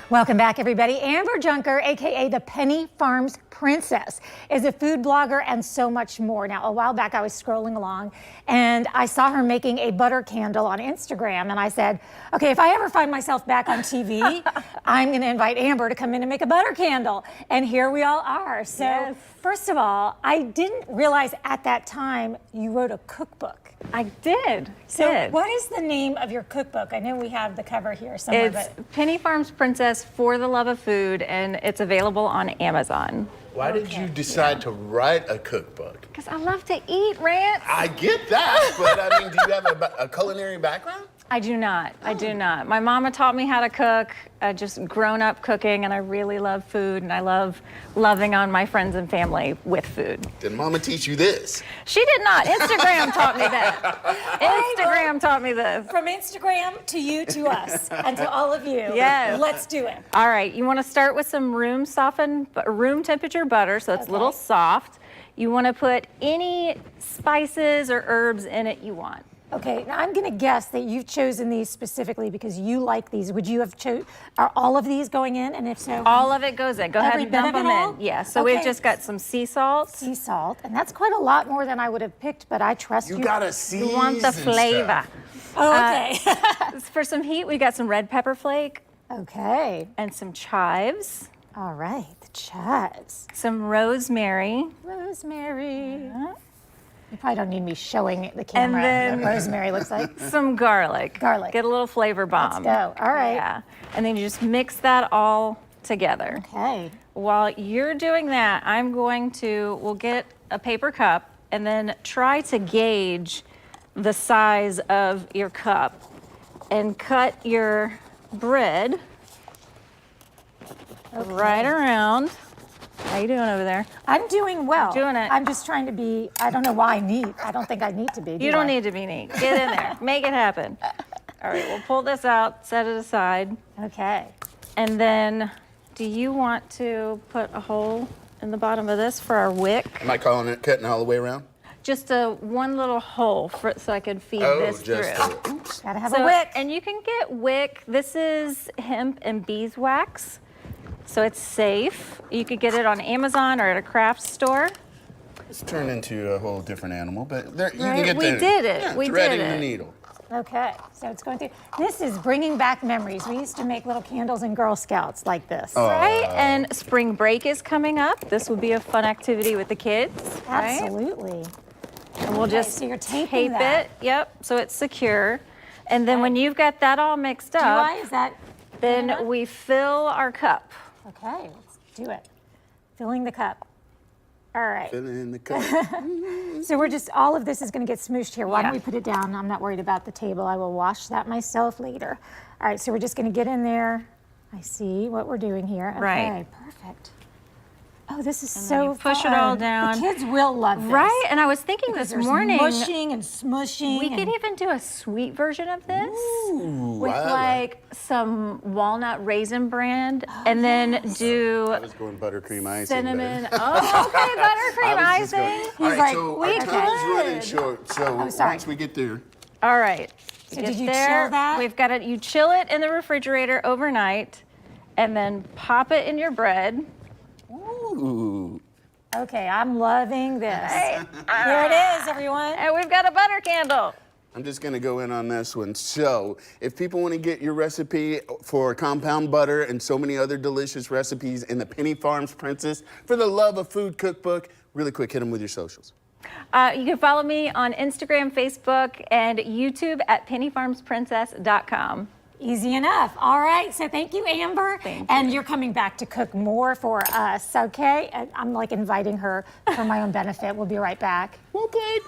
Welcome back, everybody. Amber Junker, aka the Penney Farm Princess, is a food blogger and so much more. Now, a while back, I was scrolling along and I saw her making a butter candle on Instagram, and I said, okay, if I ever find myself back on TV, I'm going to invite Amber to come in and make a butter candle. And here we all are. So, yes. First of all, I didn't realize at that time you wrote a cookbook. I did. So what is the name of your cookbook? I know we have the cover here somewhere. It's Penney Farm Princess for the Love of Food, and it's available on Amazon. Why did you decide to write a cookbook? Because I love to eat, Rance. I get that, but I mean, do you have a culinary background? I do not. I do not. My mama taught me how to cook. I just grown up cooking, and I really love food, and I love loving on my friends and family with food. Did mama teach you this? She did not. Instagram taught me that. Instagram taught me this. From Instagram to you to us and to all of you. Yes. Let's do it. All right. You want to start with some room temperature butter, so it's a little soft. You want to put any spices or herbs in it you want. Okay, now I'm gonna guess that you've chosen these specifically because you like these. Would you have are all of these going in? And if so, all of it goes in. Go ahead and dump them in. Yeah, so we've just got some sea salt. Sea salt, and that's quite a lot more than I would have picked, but I trust you. You gotta season. You want the flavor. Oh, okay. For some heat, we got some red pepper flake. Okay. And some chives. All right, the chives. Some rosemary. Rosemary. You probably don't need me showing the camera and then what rosemary looks like. Some garlic. Garlic. Get a little flavor bomb. Let's go. All right. Yeah. And then you just mix that all together. Okay. While you're doing that, we'll get a paper cup and then try to gauge the size of your cup and cut your bread right around. How you doing over there? I'm doing well. Doing it. I'm just trying to be, I don't know why I don't think I need to be. You don't need to be neat. Get in there. Make it happen. All right, we'll pull this out, set it aside. Okay. And then, do you want to put a hole in the bottom of this for our wick? Am I calling it cutting all the way around? Just one little hole so I can feed this through. Oops, gotta have a wick. And you can get wick. This is hemp and beeswax. So it's safe. You could get it on Amazon or at a craft store. It's turned into a whole different animal, but there, you right? can get we there. did it. Yeah, we threading did it. the needle. Okay, so it's going through. This is bringing back memories. We used to make little candles in Girl Scouts like this. Right, and spring break is coming up. This would be a fun activity with the kids. Absolutely. Right? And we'll just so you're tape it. Yep, so it's secure. And then when you've got that all mixed up, then we fill our cup. Okay, let's do it. Filling the cup. All right. Filling the cup. So all of this is going to get smooshed here. Why don't we put it down? I'm not worried about the table. I will wash that myself later. All right, so we're just going to get in there. I see what we're doing here. Okay, right. Perfect. Oh, this is and so then you push it all down. The kids will love this. Right, and I was thinking this morning. Mushing and smushing. We could even do a sweet version of this. Ooh, with like some walnut raisin bran, and then do I was going buttercream icing. Cinnamon. Oh, okay, buttercream icing. All right, so we our time's running short. So once we get there. All right. So did you chill that? We've got it. You chill it in the refrigerator overnight, and then pop it in your bread. Ooh. Okay, I'm loving this. Here it is, everyone. And we've got a butter candle. I'm just gonna go in on this one. So, if people wanna get your recipe for compound butter and so many other delicious recipes in the Penney Farm Princess for the Love of Food cookbook, really quick, hit them with your socials. You can follow me on Instagram, Facebook, and YouTube at pennyfarmsprincess.com. Easy enough. All right, so thank you, Amber. Thank you. And you're coming back to cook more for us, okay? And I'm like inviting her for my own benefit. We'll be right back. Okay.